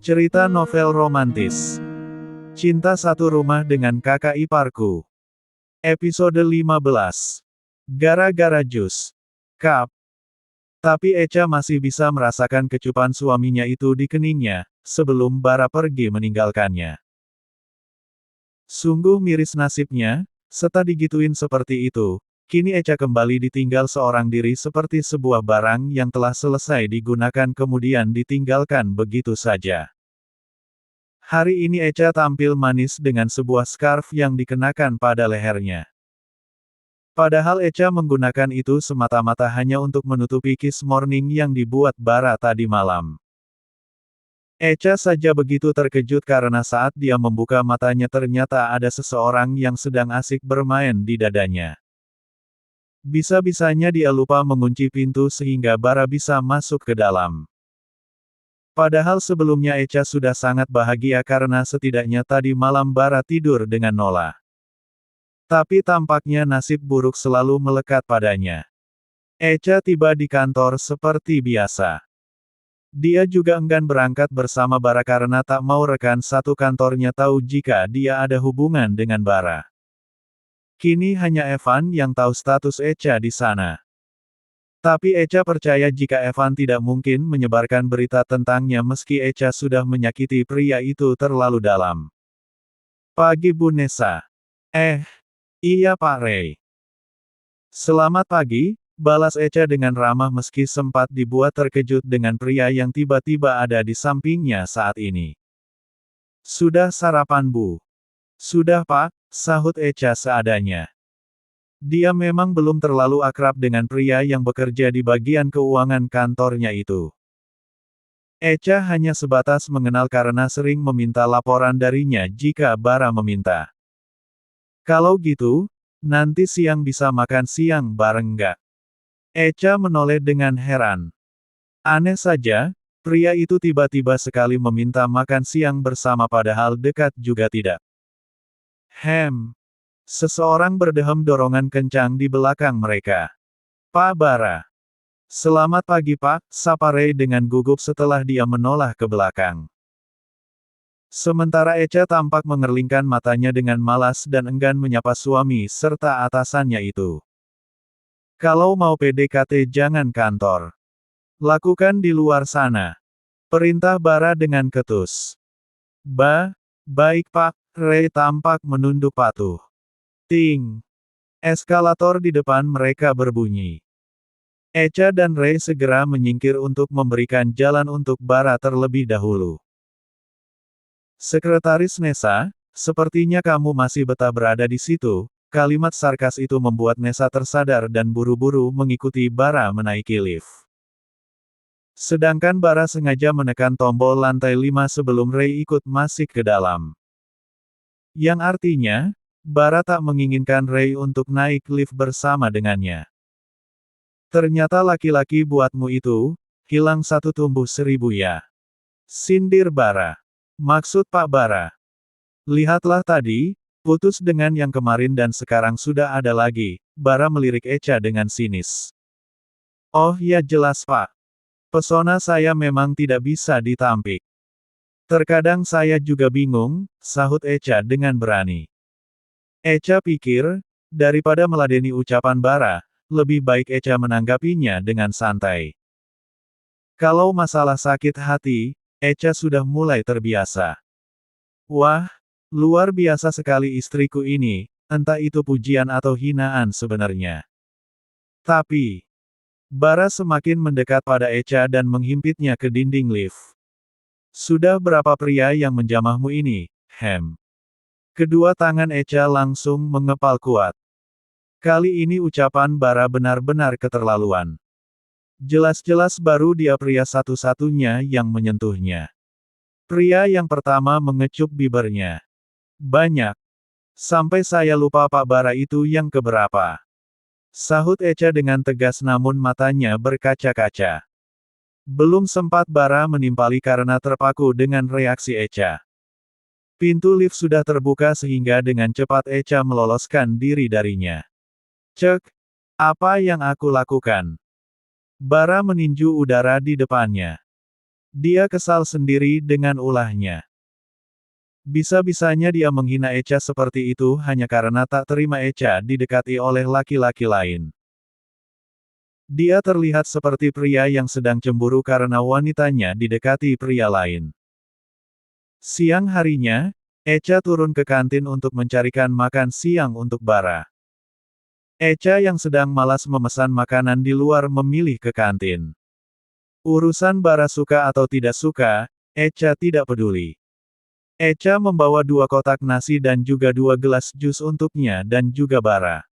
Cerita novel romantis. Cinta Satu Rumah dengan Kakak Iparku. Episode 15. Gara-gara jus. Kap. Tapi Echa masih bisa merasakan kecupan suaminya itu di keningnya, sebelum Bara pergi meninggalkannya. Sungguh miris nasibnya, setelah digituin seperti itu, kini Echa kembali ditinggal seorang diri seperti sebuah barang yang telah selesai digunakan kemudian ditinggalkan begitu saja. Hari ini Echa tampil manis dengan sebuah scarf yang dikenakan pada lehernya. Padahal Echa menggunakan itu semata-mata hanya untuk menutupi kiss morning yang dibuat Bara tadi malam. Echa saja begitu terkejut karena saat dia membuka matanya ternyata ada seseorang yang sedang asik bermain di dadanya. Bisa-bisanya dia lupa mengunci pintu sehingga Bara bisa masuk ke dalam. Padahal sebelumnya Echa sudah sangat bahagia karena setidaknya tadi malam Bara tidur dengan Nola. Tapi tampaknya nasib buruk selalu melekat padanya. Echa tiba di kantor seperti biasa. Dia juga enggan berangkat bersama Bara karena tak mau rekan satu kantornya tahu jika dia ada hubungan dengan Bara. Kini hanya Evan yang tahu status Echa di sana. Tapi Echa percaya jika Evan tidak mungkin menyebarkan berita tentangnya meski Echa sudah menyakiti pria itu terlalu dalam. Pagi Bu Nessa. Iya Pak Ray. Selamat pagi, balas Echa dengan ramah meski sempat dibuat terkejut dengan pria yang tiba-tiba ada di sampingnya saat ini. Sudah sarapan Bu? Sudah Pak, sahut Echa seadanya. Dia memang belum terlalu akrab dengan pria yang bekerja di bagian keuangan kantornya itu. Echa hanya sebatas mengenal karena sering meminta laporan darinya jika Bara meminta. Kalau gitu, nanti siang bisa makan siang bareng nggak? Echa menoleh dengan heran. Aneh saja, pria itu tiba-tiba sekali meminta makan siang bersama padahal dekat juga tidak. Seseorang berdehem dorongan kencang di belakang mereka. Pak Bara. Selamat pagi Pak, sapa Ray dengan gugup setelah dia menoleh ke belakang. Sementara Echa tampak mengerlingkan matanya dengan malas dan enggan menyapa suami serta atasannya itu. Kalau mau PDKT jangan kantor. Lakukan di luar sana. Perintah Bara dengan ketus. Baik Pak, Ray tampak menunduk patuh. Ting. Eskalator di depan mereka berbunyi. Echa dan Ray segera menyingkir untuk memberikan jalan untuk Bara terlebih dahulu. Sekretaris Nessa, sepertinya kamu masih betah berada di situ. Kalimat sarkas itu membuat Nessa tersadar dan buru-buru mengikuti Bara menaiki lift. Sedangkan Bara sengaja menekan tombol lantai 5 sebelum Ray ikut masuk ke dalam. Yang artinya, Bara tak menginginkan Ray untuk naik lift bersama dengannya. Ternyata laki-laki buatmu itu, hilang satu tumbuh seribu ya. Sindir Bara. Maksud Pak Bara. Lihatlah tadi, putus dengan yang kemarin dan sekarang sudah ada lagi, Bara melirik Echa dengan sinis. Oh ya jelas Pak. Pesona saya memang tidak bisa ditampik. Terkadang saya juga bingung, sahut Echa dengan berani. Echa pikir, daripada meladeni ucapan Bara, lebih baik Echa menanggapinya dengan santai. Kalau masalah sakit hati, Echa sudah mulai terbiasa. Wah, luar biasa sekali istriku ini, entah itu pujian atau hinaan sebenarnya. Tapi, Bara semakin mendekat pada Echa dan menghimpitnya ke dinding lift. Sudah berapa pria yang menjamahmu ini, Kedua tangan Echa langsung mengepal kuat. Kali ini ucapan Bara benar-benar keterlaluan. Jelas-jelas baru dia pria satu-satunya yang menyentuhnya. Pria yang pertama mengecup bibirnya. Banyak. Sampai saya lupa Pak Bara itu yang keberapa. Sahut Echa dengan tegas namun matanya berkaca-kaca. Belum sempat Bara menimpali karena terpaku dengan reaksi Echa. Pintu lift sudah terbuka sehingga dengan cepat Echa meloloskan diri darinya. Cek, apa yang aku lakukan? Bara meninju udara di depannya. Dia kesal sendiri dengan ulahnya. Bisa-bisanya dia menghina Echa seperti itu hanya karena tak terima Echa didekati oleh laki-laki lain. Dia terlihat seperti pria yang sedang cemburu karena wanitanya didekati pria lain. Siang harinya, Echa turun ke kantin untuk mencarikan makan siang untuk Bara. Echa yang sedang malas memesan makanan di luar memilih ke kantin. Urusan Bara suka atau tidak suka, Echa tidak peduli. Echa membawa 2 kotak nasi dan juga 2 gelas jus untuknya dan juga Bara.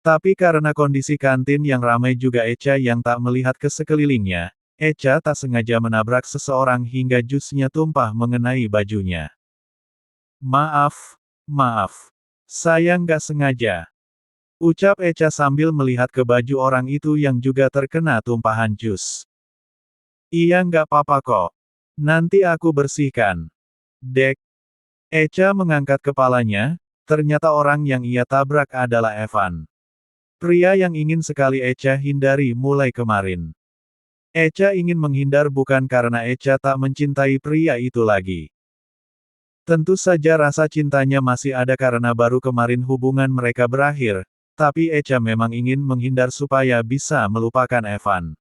Tapi karena kondisi kantin yang ramai juga Echa yang tak melihat ke sekelilingnya, Echa tak sengaja menabrak seseorang hingga jusnya tumpah mengenai bajunya. Maaf, maaf. Saya nggak sengaja. Ucap Echa sambil melihat ke baju orang itu yang juga terkena tumpahan jus. Iya nggak apa-apa kok. Nanti aku bersihkan. Dek. Echa mengangkat kepalanya, ternyata orang yang ia tabrak adalah Evan. Pria yang ingin sekali Echa hindari mulai kemarin. Echa ingin menghindar bukan karena Echa tak mencintai pria itu lagi. Tentu saja rasa cintanya masih ada karena baru kemarin hubungan mereka berakhir, tapi Echa memang ingin menghindar supaya bisa melupakan Evan.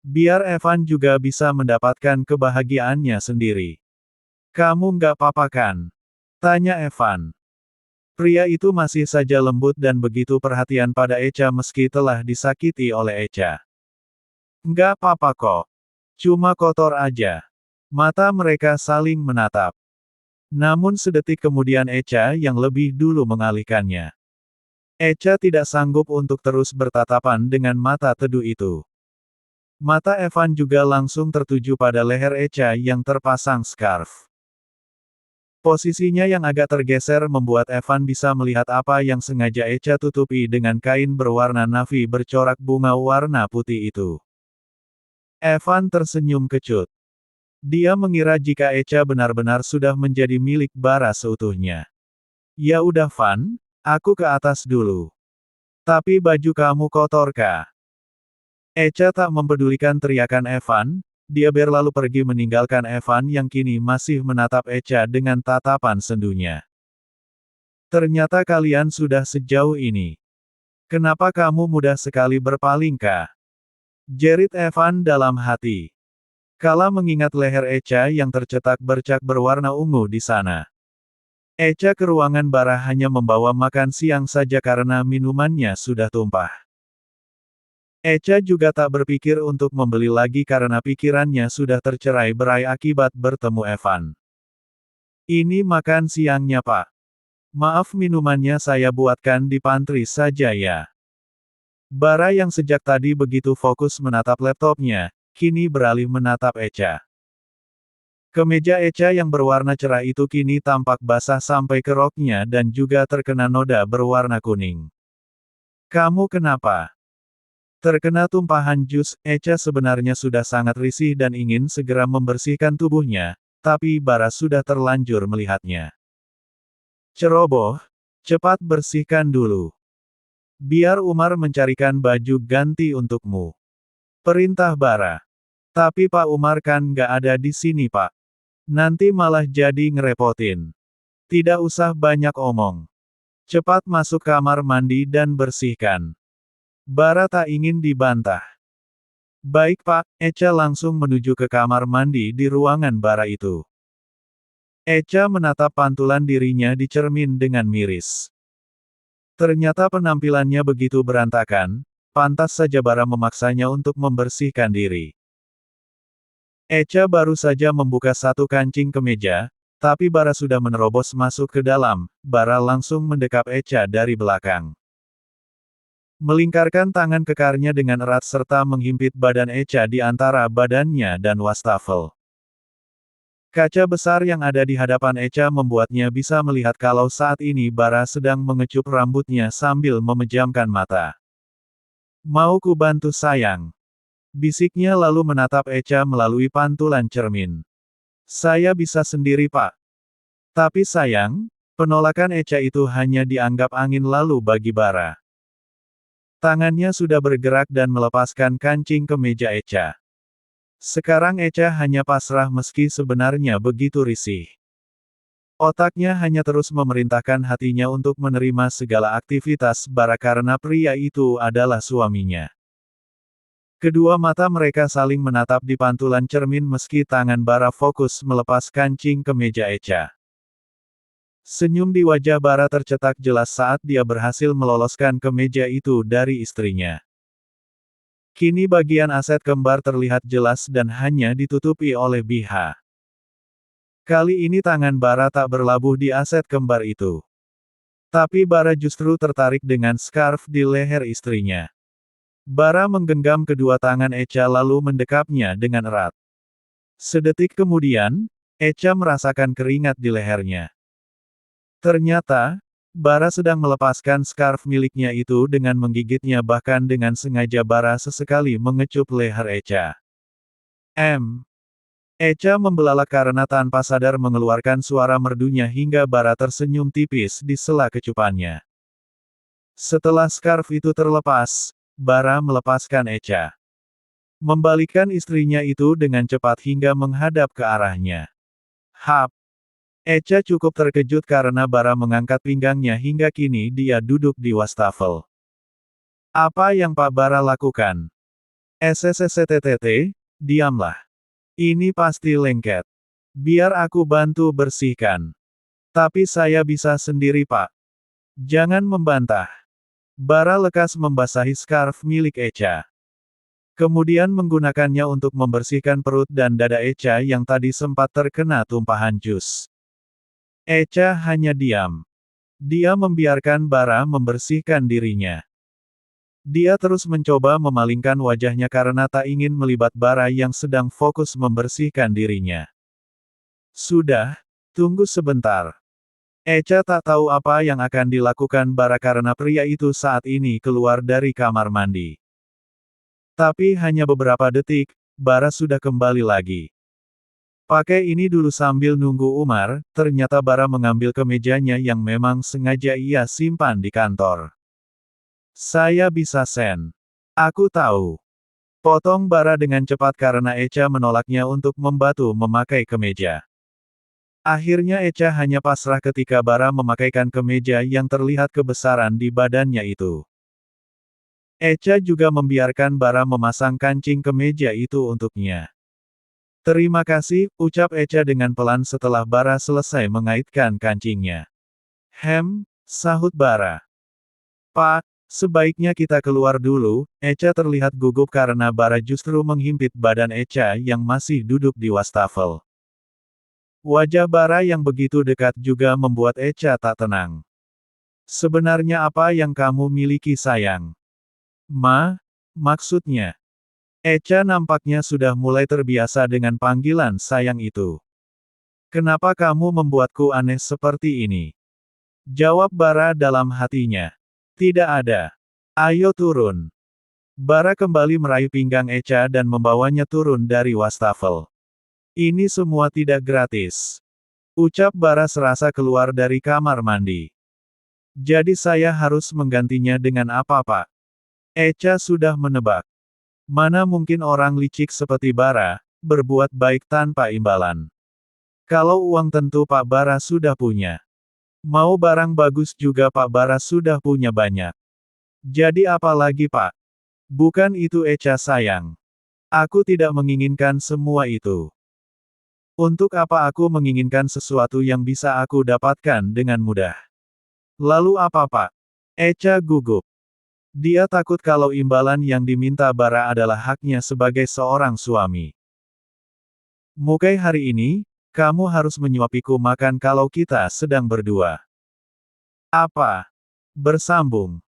Biar Evan juga bisa mendapatkan kebahagiaannya sendiri. Kamu nggak apa-apa kan? Tanya Evan. Pria itu masih saja lembut dan begitu perhatian pada Echa meski telah disakiti oleh Echa. Nggak apa-apa kok. Cuma kotor aja. Mata mereka saling menatap. Namun sedetik kemudian Echa yang lebih dulu mengalihkannya. Echa tidak sanggup untuk terus bertatapan dengan mata teduh itu. Mata Evan juga langsung tertuju pada leher Echa yang terpasang scarf. Posisinya yang agak tergeser membuat Evan bisa melihat apa yang sengaja Echa tutupi dengan kain berwarna navy bercorak bunga warna putih itu. Evan tersenyum kecut. Dia mengira jika Echa benar-benar sudah menjadi milik Bara seutuhnya. Ya udah Van, aku ke atas dulu. Tapi baju kamu kotor kah? Echa tak mempedulikan teriakan Evan. Dia berlalu pergi meninggalkan Evan yang kini masih menatap Echa dengan tatapan sendunya. Ternyata kalian sudah sejauh ini. Kenapa kamu mudah sekali berpaling kah? Jerit Evan dalam hati. Kala mengingat leher Echa yang tercetak bercak berwarna ungu di sana. Echa ke ruangan Bara hanya membawa makan siang saja karena minumannya sudah tumpah. Echa juga tak berpikir untuk membeli lagi karena pikirannya sudah tercerai-berai akibat bertemu Evan. Ini makan siangnya Pak. Maaf minumannya saya buatkan di pantry saja ya. Bara yang sejak tadi begitu fokus menatap laptopnya, kini beralih menatap Echa. Kemeja Echa yang berwarna cerah itu kini tampak basah sampai ke roknya dan juga terkena noda berwarna kuning. Kamu kenapa? Terkena tumpahan jus, Echa sebenarnya sudah sangat risih dan ingin segera membersihkan tubuhnya, tapi Bara sudah terlanjur melihatnya. Ceroboh, cepat bersihkan dulu. Biar Umar mencarikan baju ganti untukmu. Perintah Bara. Tapi Pak Umar kan nggak ada di sini Pak. Nanti malah jadi ngerepotin. Tidak usah banyak omong. Cepat masuk kamar mandi dan bersihkan. Bara tak ingin dibantah. Baik Pak, Echa langsung menuju ke kamar mandi di ruangan Bara itu. Echa menatap pantulan dirinya di cermin dengan miris. Ternyata penampilannya begitu berantakan, pantas saja Bara memaksanya untuk membersihkan diri. Echa baru saja membuka satu kancing kemeja, tapi Bara sudah menerobos masuk ke dalam. Bara langsung mendekap Echa dari belakang. Melingkarkan tangan kekarnya dengan erat serta menghimpit badan Echa di antara badannya dan wastafel. Kaca besar yang ada di hadapan Echa membuatnya bisa melihat kalau saat ini Bara sedang mengecup rambutnya sambil memejamkan mata. Mau ku bantu sayang? Bisiknya lalu menatap Echa melalui pantulan cermin. Saya bisa sendiri Pak. Tapi sayang, penolakan Echa itu hanya dianggap angin lalu bagi Bara. Tangannya sudah bergerak dan melepaskan kancing kemeja Echa. Sekarang Echa hanya pasrah meski sebenarnya begitu risih. Otaknya hanya terus memerintahkan hatinya untuk menerima segala aktivitas Bara karena pria itu adalah suaminya. Kedua mata mereka saling menatap di pantulan cermin meski tangan Bara fokus melepas kancing ke meja Echa. Senyum di wajah Bara tercetak jelas saat dia berhasil meloloskan kemeja itu dari istrinya. Kini bagian aset kembar terlihat jelas dan hanya ditutupi oleh BH. Kali ini tangan Bara tak berlabuh di aset kembar itu. Tapi Bara justru tertarik dengan scarf di leher istrinya. Bara menggenggam kedua tangan Echa lalu mendekapnya dengan erat. Sedetik kemudian, Echa merasakan keringat di lehernya. Ternyata, Bara sedang melepaskan scarf miliknya itu dengan menggigitnya bahkan dengan sengaja Bara sesekali mengecup leher Echa. Echa membelalak karena tanpa sadar mengeluarkan suara merdunya hingga Bara tersenyum tipis di sela kecupannya. Setelah scarf itu terlepas, Bara melepaskan Echa. Membalikkan istrinya itu dengan cepat hingga menghadap ke arahnya. Hap! Echa cukup terkejut karena Bara mengangkat pinggangnya hingga kini dia duduk di wastafel. Apa yang Pak Bara lakukan? SSSTTT, diamlah. Ini pasti lengket. Biar aku bantu bersihkan. Tapi saya bisa sendiri Pak. Jangan membantah. Bara lekas membasahi scarf milik Echa. Kemudian menggunakannya untuk membersihkan perut dan dada Echa yang tadi sempat terkena tumpahan jus. Echa hanya diam. Dia membiarkan Bara membersihkan dirinya. Dia terus mencoba memalingkan wajahnya karena tak ingin melibat Bara yang sedang fokus membersihkan dirinya. Sudah, tunggu sebentar. Echa tak tahu apa yang akan dilakukan Bara karena pria itu saat ini keluar dari kamar mandi. Tapi hanya beberapa detik, Bara sudah kembali lagi. Pakai ini dulu sambil nunggu Umar, ternyata Bara mengambil kemejanya yang memang sengaja ia simpan di kantor. Saya bisa sen. Aku tahu. Potong Bara dengan cepat karena Echa menolaknya untuk membantu memakai kemeja. Akhirnya Echa hanya pasrah ketika Bara memakaikan kemeja yang terlihat kebesaran di badannya itu. Echa juga membiarkan Bara memasang kancing kemeja itu untuknya. Terima kasih, ucap Echa dengan pelan setelah Bara selesai mengaitkan kancingnya. Sahut Bara. Pak, sebaiknya kita keluar dulu, Echa terlihat gugup karena Bara justru menghimpit badan Echa yang masih duduk di wastafel. Wajah Bara yang begitu dekat juga membuat Echa tak tenang. Sebenarnya apa yang kamu miliki sayang? Maksudnya. Echa nampaknya sudah mulai terbiasa dengan panggilan sayang itu. Kenapa kamu membuatku aneh seperti ini? Jawab Bara dalam hatinya. Tidak ada. Ayo turun. Bara kembali meraih pinggang Echa dan membawanya turun dari wastafel. Ini semua tidak gratis. Ucap Bara serasa keluar dari kamar mandi. Jadi saya harus menggantinya dengan apa Pak? Echa sudah menebak. Mana mungkin orang licik seperti Bara, berbuat baik tanpa imbalan. Kalau uang tentu Pak Bara sudah punya. Mau barang bagus juga Pak Bara sudah punya banyak. Jadi apa lagi Pak? Bukan itu Echa sayang. Aku tidak menginginkan semua itu. Untuk apa aku menginginkan sesuatu yang bisa aku dapatkan dengan mudah? Lalu apa Pak? Echa gugup. Dia takut kalau imbalan yang diminta Bara adalah haknya sebagai seorang suami. Mulai hari ini, kamu harus menyuapiku makan kalau kita sedang berdua. Apa? Bersambung.